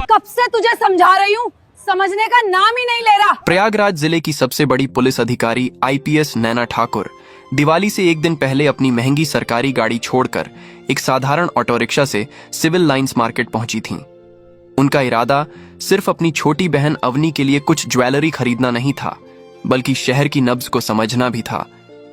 कब से तुझे समझा रही हूँ, समझने का नाम ही नहीं ले रहा। प्रयागराज जिले की सबसे बड़ी पुलिस अधिकारी आईपीएस नैना ठाकुर दिवाली से एक दिन पहले अपनी महंगी सरकारी गाड़ी छोड़कर एक साधारण ऑटो रिक्शा से सिविल लाइंस मार्केट पहुंची थीं। उनका इरादा सिर्फ अपनी छोटी बहन अवनी के लिए कुछ ज्वेलरी खरीदना नहीं था, बल्कि शहर की नब्ज को समझना भी था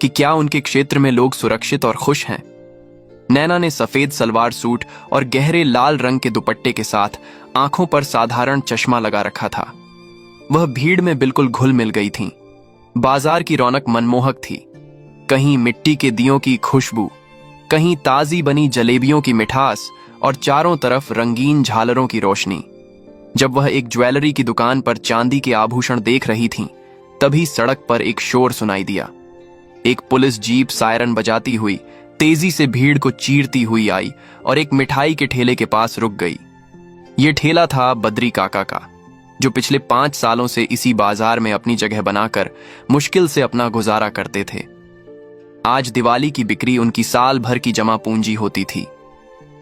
कि क्या उनके क्षेत्र में लोग सुरक्षित और खुश हैं। नैना ने सफेद सलवार सूट और गहरे लाल रंग के दुपट्टे के साथ आंखों पर साधारण चश्मा लगा रखा था। वह भीड़ में बिल्कुल घुल मिल गई थीं। बाजार की रौनक मनमोहक थी। कहीं मिट्टी के दियों की खुशबू, कहीं ताजी बनी जलेबियों की मिठास और चारों तरफ रंगीन झालरों की रोशनी। जब वह एक ज्वेलरी की दुकान पर चांदी के आभूषण देख रही थीं, तभी सड़क पर एक शोर सुनाई दिया। एक पुलिस जीप सायरन बजाती हुई तेजी से भीड़ को चीरती हुई आई और एक मिठाई के ठेले के पास रुक गई। ये ठेला था बद्री काका का, जो पिछले 5 सालों से इसी बाजार में अपनी जगह बनाकर मुश्किल से अपना गुजारा करते थे। आज दिवाली की बिक्री उनकी साल भर की जमा पूंजी होती थी।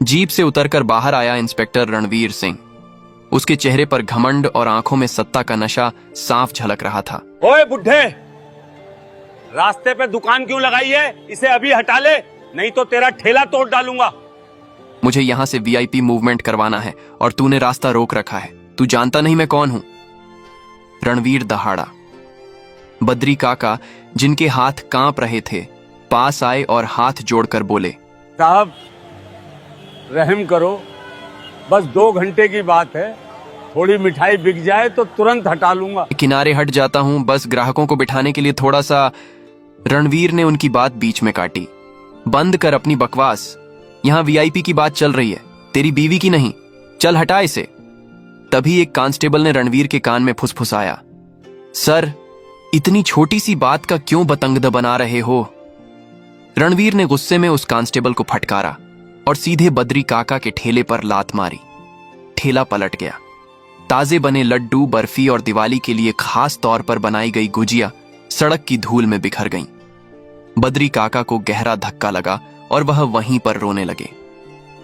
जीप से उतरकर बाहर आया इंस्पेक्टर रणवीर सिंह। उसके चेहरे पर घमंड और आंखों में सत्ता का नशा साफ झलक रहा था। ओए बुड्ढे, रास्ते पे दुकान क्यों लगाई है? इसे अभी हटा ले, नहीं तो तेरा ठेला तोड़ डालूंगा। मुझे यहां से वीआईपी मूवमेंट करवाना है और तूने रास्ता रोक रखा है। तू जानता नहीं मैं कौन हूं? रणवीर दहाड़ा। बद्री काका, जिनके हाथ कांप रहे थे, पास आए और हाथ जोड़कर बोले, साहब रहम करो, बस 2 घंटे की बात है, थोड़ी मिठाई बिक जाए तो तुरंत हटा लूंगा। किनारे हट जाता हूं, बस ग्राहकों को बिठाने के लिए थोड़ा सा। रणवीर ने उनकी बात बीच में काटी। बंद कर अपनी बकवास, यहां वीआईपी की बात चल रही है, तेरी बीवी की नहीं। चल हटा इसे। तभी एक कांस्टेबल ने रणवीर के कान में फुसफुसाया, सर, इतनी छोटी सी बात का क्यों बतंगद बना रहे हो? रणवीर ने गुस्से में उस कांस्टेबल को फटकारा और सीधे बद्री काका के ठेले पर लात मारी। ठेला पलट गया। ताजे बने लड्डू, बर्फी और दिवाली के लिए खास तौर पर बनाई गई गुजिया सड़क की धूल में बिखर गईं। बद्री काका को गहरा धक्का लगा और वह वहीं पर रोने लगे।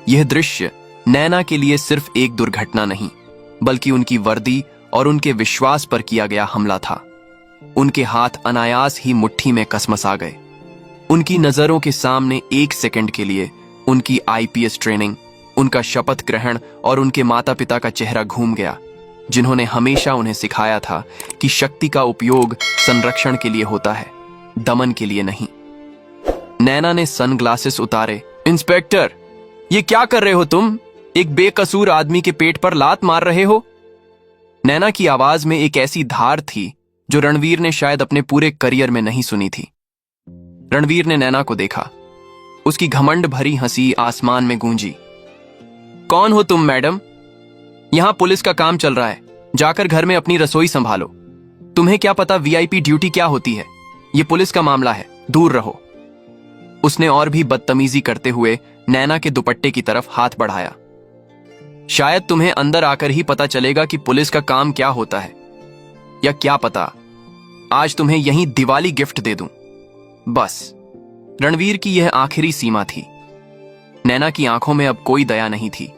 यह दृश्य नैना के लिए सिर्फ एक दुर्घटना नहीं, बल्कि उनकी वर्दी और उनके विश्वास पर किया गया हमला था। उनके हाथ अनायास ही मुट्ठी में कसमसा गए। उनकी नजरों के सामने 1 सेकंड के लिए उनकी आईपीएस ट्रेनिंग, उनका शपथ ग्रहण और उनके माता पिता का चेहरा घूम गया, जिन्होंने हमेशा उन्हें सिखाया था कि शक्ति का उपयोग संरक्षण के लिए होता है, दमन के लिए नहीं। नैना ने सनग्लासेस उतारे। इंस्पेक्टर, ये क्या कर रहे हो तुम? एक बेकसूर आदमी के पेट पर लात मार रहे हो? नैना की आवाज में एक ऐसी धार थी जो रणवीर ने शायद अपने पूरे करियर में नहीं सुनी थी। रणवीर ने नैना को देखा। उसकी घमंड भरी हंसी आसमान में गूंजी। कौन हो तुम मैडम? यहां पुलिस का काम चल रहा है, जाकर घर में अपनी रसोई संभालो। तुम्हें क्या पता वीआईपी ड्यूटी क्या होती है? यह पुलिस का मामला है, दूर रहो। उसने और भी बदतमीजी करते हुए नैना के दुपट्टे की तरफ हाथ बढ़ाया। शायद तुम्हें अंदर आकर ही पता चलेगा कि पुलिस का काम क्या होता है, या क्या पता आज तुम्हें यहीं दिवाली गिफ्ट दे दूं। बस रणवीर की यह आखिरी सीमा थी। नैना की आंखों में अब कोई दया नहीं थी,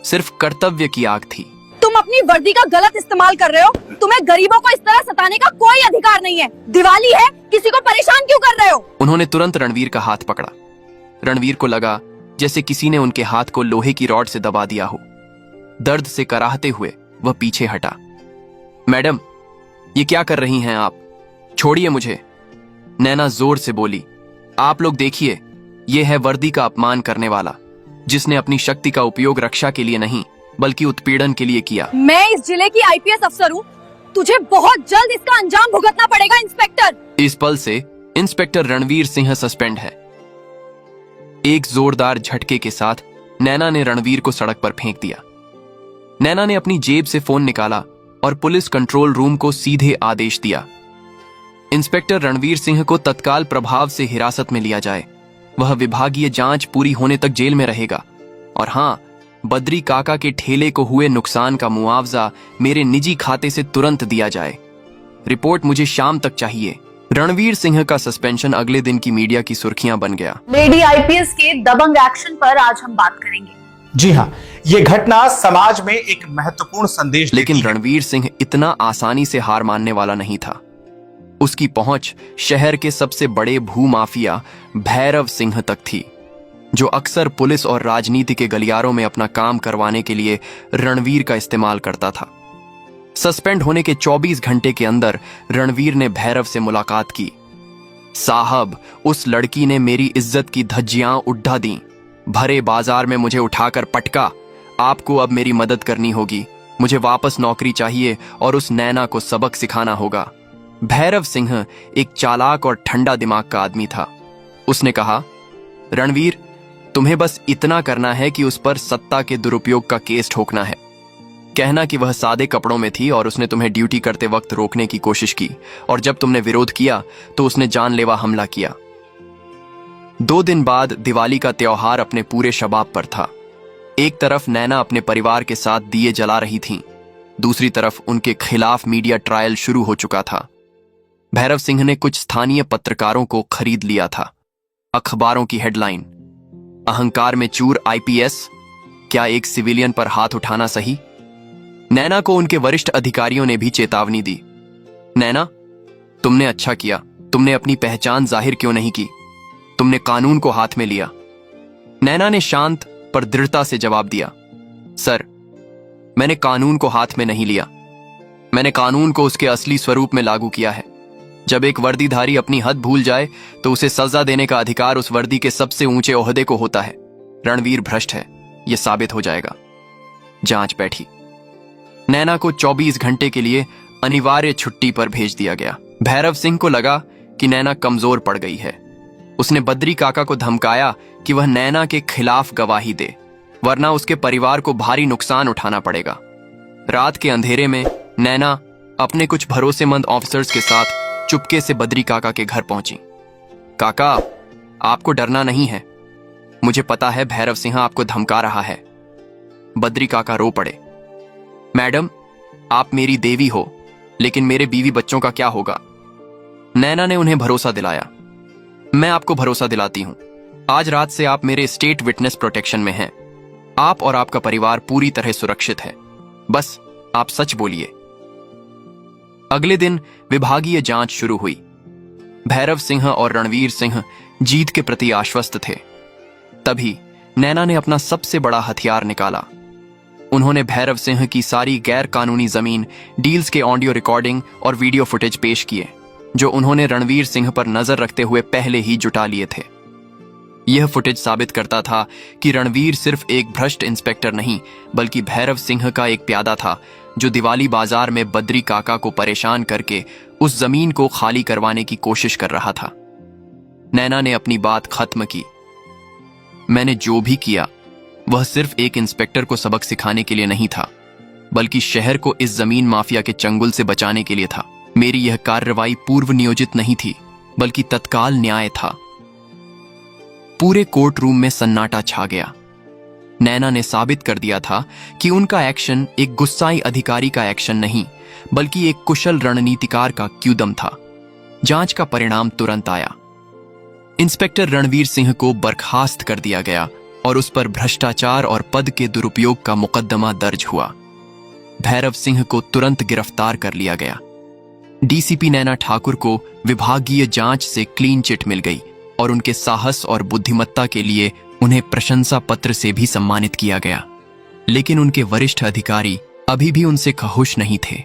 सिर्फ कर्तव्य की आग थी। तुम अपनी वर्दी का गलत इस्तेमाल कर रहे हो। तुम्हें गरीबों को इस तरह सताने का कोई अधिकार नहीं है। दिवाली है, किसी को परेशान क्यों कर रहे हो? उन्होंने तुरंत रणवीर का हाथ पकड़ा। रणवीर को लगा जैसे किसी ने उनके हाथ को लोहे की रॉड से दबा दिया हो। दर्द से कराहते हुए वह पीछे हटा। मैडम, ये क्या कर रही हैं आप? छोड़िए मुझे। नैना जोर से बोली, आप लोग देखिए, यह है वर्दी का अपमान करने वाला, जिसने अपनी शक्ति का उपयोग रक्षा के लिए नहीं बल्कि उत्पीड़न के लिए किया। मैं इस जिले की आईपीएस अफसर हूँ, तुझे बहुत जल्द इसका अंजाम भुगतना पड़ेगा इंस्पेक्टर। इस पल से इंस्पेक्टर रणवीर सिंह सस्पेंड है। एक जोरदार झटके के साथ नैना ने रणवीर को सड़क पर फेंक दिया। नैना ने अपनी जेब से फोन निकाला और पुलिस कंट्रोल रूम को सीधे आदेश दिया, इंस्पेक्टर रणवीर सिंह को तत्काल प्रभाव से हिरासत में लिया जाए। वह विभागीय जांच पूरी होने तक जेल में रहेगा। और हां, बद्री काका के ठेले को हुए नुकसान का मुआवजा मेरे निजी खाते से तुरंत दिया जाए। रिपोर्ट मुझे शाम तक चाहिए। रणवीर सिंह का सस्पेंशन अगले दिन की मीडिया की सुर्खियां बन गया। लेडी आईपीएस के दबंग एक्शन पर आज हम बात करेंगे। जी हाँ, ये घटना समाज में एक महत्वपूर्ण संदेश लेकिन देती है। रणवीर सिंह इतना आसानी से हार मानने वाला नहीं था। उसकी पहुंच शहर के सबसे बड़े भूमाफिया भैरव सिंह तक थी, जो अक्सर पुलिस और राजनीति के गलियारों में अपना काम करवाने के लिए रणवीर का इस्तेमाल करता था। सस्पेंड होने के 24 घंटे के अंदर रणवीर ने भैरव से मुलाकात की। साहब, उस लड़की ने मेरी इज्जत की धज्जियां उड़ा दी, भरे बाजार में मुझे उठाकर पटका। आपको अब मेरी मदद करनी होगी, मुझे वापस नौकरी चाहिए और उस नैना को सबक सिखाना होगा। भैरव सिंह एक चालाक और ठंडा दिमाग का आदमी था। उसने कहा, रणवीर, तुम्हें बस इतना करना है कि उस पर सत्ता के दुरुपयोग का केस ठोकना है। कहना कि वह सादे कपड़ों में थी और उसने तुम्हें ड्यूटी करते वक्त रोकने की कोशिश की, और जब तुमने विरोध किया तो उसने जानलेवा हमला किया। 2 दिन बाद दिवाली का त्योहार अपने पूरे शबाब पर था। एक तरफ नैना अपने परिवार के साथ दिए जला रही थीं, दूसरी तरफ उनके खिलाफ मीडिया ट्रायल शुरू हो चुका था। भैरव सिंह ने कुछ स्थानीय पत्रकारों को खरीद लिया था। अखबारों की हेडलाइन, अहंकार में चूर आईपीएस, क्या एक सिविलियन पर हाथ उठाना सही? नैना को उनके वरिष्ठ अधिकारियों ने भी चेतावनी दी। नैना, तुमने अच्छा किया, तुमने अपनी पहचान जाहिर क्यों नहीं की? तुमने कानून को हाथ में लिया। नैना ने शांत पर दृढ़ता से जवाब दिया, सर, मैंने कानून को हाथ में नहीं लिया। मैंने कानून को उसके असली स्वरूप में लागू किया है। जब एक वर्दीधारी अपनी हद भूल जाए तो उसे सजा देने का अधिकार उस वर्दी के सबसे ऊंचे ओहदे को होता है। रणवीर भ्रष्ट है, यह साबित हो जाएगा। जांच बैठी। नैना को 24 घंटे के लिए अनिवार्य छुट्टी पर भेज दिया गया। भैरव सिंह को लगा कि नैना कमजोर पड़ गई है। उसने बद्री काका को धमकाया कि वह नैना के खिलाफ गवाही दे, वरना उसके परिवार को भारी नुकसान उठाना पड़ेगा। रात के अंधेरे में नैना अपने कुछ भरोसेमंद ऑफिसर्स के साथ चुपके से बद्री काका के घर पहुंची। काका, आपको डरना नहीं है, मुझे पता है भैरव सिंह आपको धमका रहा है। बद्री काका रो पड़े। मैडम, आप मेरी देवी हो, लेकिन मेरे बीवी बच्चों का क्या होगा? नैना ने उन्हें भरोसा दिलाया। मैं आपको भरोसा दिलाती हूं, आज रात से आप मेरे स्टेट विटनेस प्रोटेक्शन में हैं। आप और आपका परिवार पूरी तरह सुरक्षित है, बस आप सच बोलिए। अगले दिन विभागीय जांच शुरू हुई। भैरव सिंह और रणवीर सिंह जीत के प्रति आश्वस्त थे। तभी नैना ने अपना सबसे बड़ा हथियार निकाला। उन्होंने भैरव सिंह की सारी गैर कानूनी जमीन डील्स के ऑडियो रिकॉर्डिंग और वीडियो फुटेज पेश किए, जो उन्होंने रणवीर सिंह पर नजर रखते हुए पहले ही जुटा लिए थे। यह फुटेज साबित करता था कि रणवीर सिर्फ एक भ्रष्ट इंस्पेक्टर नहीं, बल्कि भैरव सिंह का एक प्यादा था, जो दिवाली बाजार में बद्री काका को परेशान करके उस जमीन को खाली करवाने की कोशिश कर रहा था। नैना ने अपनी बात खत्म की। मैंने जो भी किया वह सिर्फ एक इंस्पेक्टर को सबक सिखाने के लिए नहीं था, बल्कि शहर को इस जमीन माफिया के चंगुल से बचाने के लिए था। मेरी यह कार्रवाई पूर्व नियोजित नहीं थी, बल्कि तत्काल न्याय था। पूरे कोर्ट रूम में सन्नाटा छा गया। नैना ने साबित कर दिया था कि उनका एक्शन एक गुस्साई अधिकारी का एक्शन नहीं, बल्कि एक कुशल रणनीतिकार का क्यूदम था। जांच का परिणाम तुरंत आया। इंस्पेक्टर रणवीर सिंह को बर्खास्त कर दिया गया और उस पर भ्रष्टाचार और पद के दुरुपयोग का मुकदमा दर्ज हुआ। भैरव सिंह को तुरंत गिरफ्तार कर लिया गया। डीसीपी नैना ठाकुर को विभागीय जांच से क्लीन चिट मिल गई और उनके साहस और बुद्धिमत्ता के लिए उन्हें प्रशंसा पत्र से भी सम्मानित किया गया। लेकिन उनके वरिष्ठ अधिकारी अभी भी उनसे खुश नहीं थे।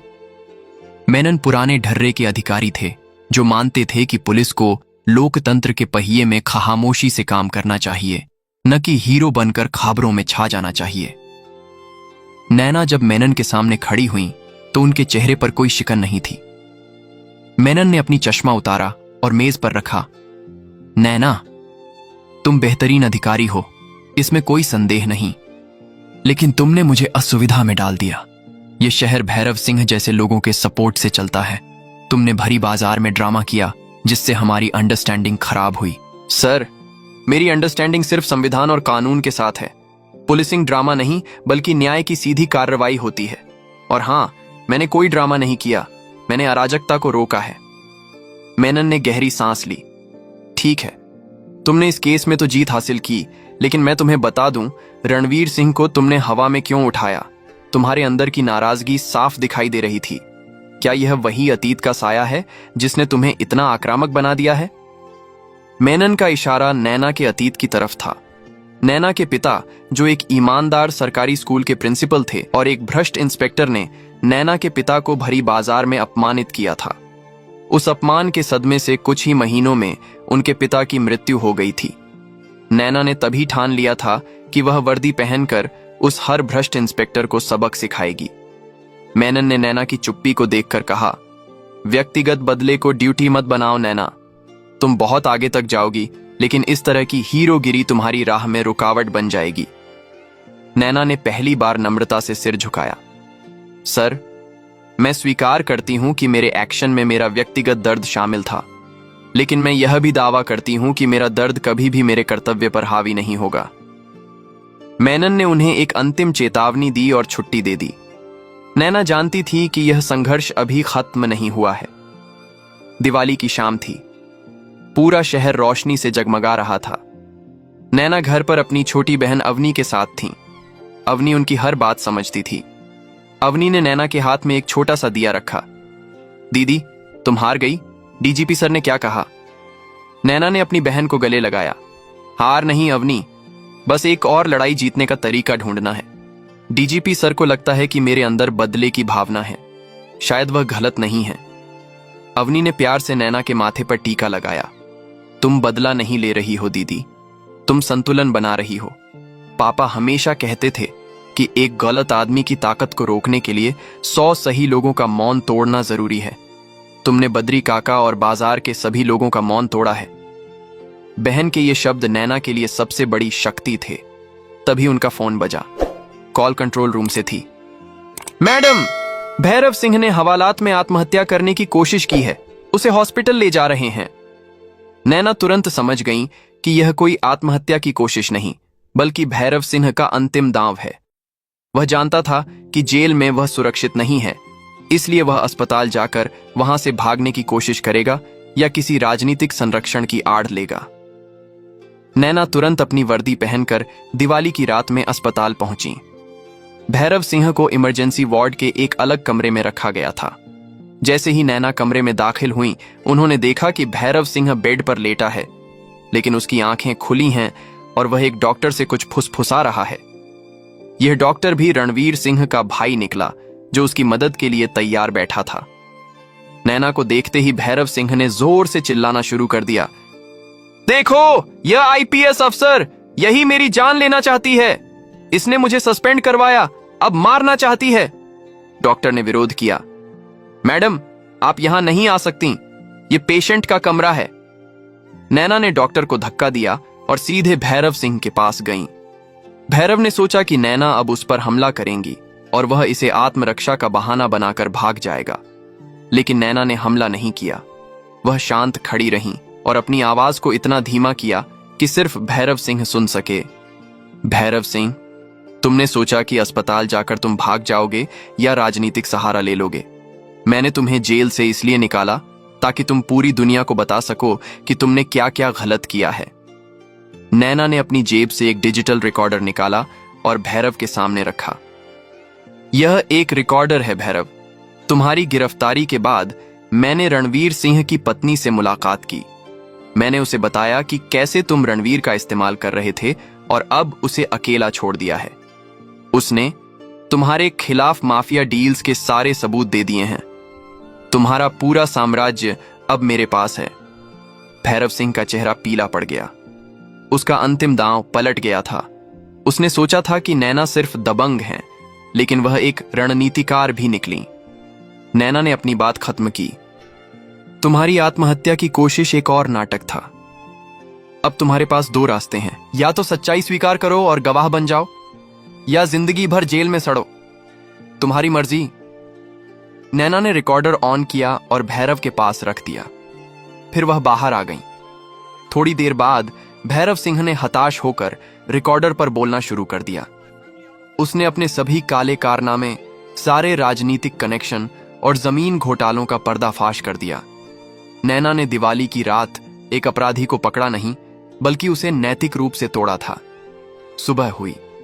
मेनन पुराने ढर्रे के अधिकारी थे, जो मानते थे कि पुलिस को लोकतंत्र के पहिए में खामोशी से काम करना चाहिए, न कि हीरो बनकर खबरों में छा जाना चाहिए। नैना जब मेनन के सामने खड़ी हुई तो उनके चेहरे पर कोई शिकन नहीं थी। मेनन ने अपनी चश्मा उतारा और मेज पर रखा। नैना, तुम बेहतरीन अधिकारी हो, इसमें कोई संदेह नहीं, लेकिन तुमने मुझे असुविधा में डाल दिया। यह शहर भैरव सिंह जैसे लोगों के सपोर्ट से चलता है। तुमने भरी बाजार में ड्रामा किया, जिससे हमारी अंडरस्टैंडिंग खराब हुई। सर, मेरी अंडरस्टैंडिंग सिर्फ संविधान और कानून के साथ है। पुलिसिंग ड्रामा नहीं, बल्कि न्याय की सीधी कार्रवाई होती है। और हाँ, मैंने कोई ड्रामा नहीं किया, मैंने अराजकता को रोका है। मेनन ने गहरी सांस ली। ठीक है, तुमने इस केस में तो जीत हासिल की, लेकिन मैं तुम्हें बता दूं, रणवीर सिंह को तुमने हवा में क्यों उठाया? तुम्हारे अंदर की नाराजगी साफ दिखाई दे रही थी। क्या यह वही अतीत का साया है जिसने तुम्हें इतना आक्रामक बना दिया है? मेनन का इशारा नैना के अतीत की तरफ था। नैना के पिता, जो एक ईमानदार सरकारी स्कूल के प्रिंसिपल थे, और एक भ्रष्ट इंस्पेक्टर ने नैना के पिता को भरी बाजार में अपमानित किया था। उस अपमान के सदमे से कुछ ही महीनों में उनके पिता की मृत्यु हो गई थी। नैना ने तभी ठान लिया था कि वह वर्दी पहनकर उस हर भ्रष्ट इंस्पेक्टर को सबक सिखाएगी। मेनन ने नैना की चुप्पी को देखकर कहा, व्यक्तिगत बदले को ड्यूटी मत बनाओ नैना। तुम बहुत आगे तक जाओगी, लेकिन इस तरह की हीरोगिरी तुम्हारी राह में रुकावट बन जाएगी। नैना ने पहली बार नम्रता से सिर झुकाया। सर, मैं स्वीकार करती हूं कि मेरे एक्शन में मेरा व्यक्तिगत दर्द शामिल था, लेकिन मैं यह भी दावा करती हूं कि मेरा दर्द कभी भी मेरे कर्तव्य पर हावी नहीं होगा। मेनन ने उन्हें एक अंतिम चेतावनी दी और छुट्टी दे दी। नैना जानती थी कि यह संघर्ष अभी खत्म नहीं हुआ है। दिवाली की शाम थी। पूरा शहर रोशनी से जगमगा रहा था। नैना घर पर अपनी छोटी बहन अवनी के साथ थी। अवनी उनकी हर बात समझती थी। अवनी ने नैना के हाथ में एक छोटा सा दिया रखा। दीदी, तुम हार गई। डीजीपी सर ने क्या कहा? नैना ने अपनी बहन को गले लगाया। हार नहीं अवनी, बस एक और लड़ाई जीतने का तरीका ढूंढना है। डीजीपी सर को लगता है कि मेरे अंदर बदले की भावना है। शायद वह गलत नहीं है। अवनी ने प्यार से नैना के माथे पर टीका लगाया। तुम बदला नहीं ले रही हो दीदी, तुम संतुलन बना रही हो। पापा हमेशा कहते थे कि एक गलत आदमी की ताकत को रोकने के लिए 100 सही लोगों का मौन तोड़ना जरूरी है। तुमने बद्री काका और बाजार के सभी लोगों का मौन तोड़ा है। बहन के ये शब्द नैना के लिए सबसे बड़ी शक्ति थे। तभी उनका फोन बजा। कॉल कंट्रोल रूम से थी। मैडम, भैरव सिंह ने हवालात में आत्महत्या करने की कोशिश की है। उसे हॉस्पिटल ले जा रहे हैं। नैना तुरंत समझ गई कि यह कोई आत्महत्या की कोशिश नहीं, बल्कि भैरव सिंह का अंतिम दांव है। वह जानता था कि जेल में वह सुरक्षित नहीं है, इसलिए वह अस्पताल जाकर वहां से भागने की कोशिश करेगा या किसी राजनीतिक संरक्षण की आड़ लेगा। नैना तुरंत अपनी वर्दी पहनकर दिवाली की रात में अस्पताल पहुंची। भैरव सिंह को इमरजेंसी वार्ड के एक अलग कमरे में रखा गया था। जैसे ही नैना कमरे में दाखिल हुई, उन्होंने देखा कि भैरव सिंह बेड पर लेटा है, लेकिन उसकी आंखें खुली हैं और वह एक डॉक्टर से कुछ फुसफुसा रहा है। यह डॉक्टर भी रणवीर सिंह का भाई निकला, जो उसकी मदद के लिए तैयार बैठा था। नैना को देखते ही भैरव सिंह ने जोर से चिल्लाना शुरू कर दिया। देखो, यह आईपीएस अफसर, यही मेरी जान लेना चाहती है। इसने मुझे सस्पेंड करवाया, अब मारना चाहती है। डॉक्टर ने विरोध किया। मैडम, आप यहां नहीं आ सकती, ये पेशेंट का कमरा है। नैना ने डॉक्टर को धक्का दिया और सीधे भैरव सिंह के पास गईं। भैरव ने सोचा कि नैना अब उस पर हमला करेंगी और वह इसे आत्मरक्षा का बहाना बनाकर भाग जाएगा, लेकिन नैना ने हमला नहीं किया। वह शांत खड़ी रहीं और अपनी आवाज को इतना धीमा किया कि सिर्फ भैरव सिंह सुन सके। भैरव सिंह, तुमने सोचा कि अस्पताल जाकर तुम भाग जाओगे या राजनीतिक सहारा ले लोगे। मैंने तुम्हें जेल से इसलिए निकाला ताकि तुम पूरी दुनिया को बता सको कि तुमने क्या क्या गलत किया है। नैना ने अपनी जेब से एक डिजिटल रिकॉर्डर निकाला और भैरव के सामने रखा। यह एक रिकॉर्डर है भैरव। तुम्हारी गिरफ्तारी के बाद मैंने रणवीर सिंह की पत्नी से मुलाकात की। मैंने उसे बताया कि कैसे तुम रणवीर का इस्तेमाल कर रहे थे और अब उसे अकेला छोड़ दिया है। उसने तुम्हारे खिलाफ माफिया डील्स के सारे सबूत दे दिए हैं। तुम्हारा पूरा साम्राज्य अब मेरे पास है। भैरव सिंह का चेहरा पीला पड़ गया। उसका अंतिम दांव पलट गया था। उसने सोचा था कि नैना सिर्फ दबंग है, लेकिन वह एक रणनीतिकार भी निकली। नैना ने अपनी बात खत्म की। तुम्हारी आत्महत्या की कोशिश एक और नाटक था। अब तुम्हारे पास 2 रास्ते हैं, या तो सच्चाई स्वीकार करो और गवाह बन जाओ, या जिंदगी भर जेल में सड़ो। तुम्हारी मर्जी। नैना ने रिकॉर्डर ऑन किया और भैरव के पास रख दिया। फिर वह बाहर आ गई। थोड़ी देर बाद भैरव सिंह ने हताश होकर रिकॉर्डर पर बोलना शुरू कर दिया। उसने अपने सभी काले कारनामे, सारे राजनीतिक कनेक्शन और जमीन घोटालों का पर्दाफाश कर दिया। नैना ने दिवाली की रात एक अपराधी को पकड़ा नहीं, बल्कि उसे नैतिक रूप से तोड़ा था। सुबह हुई।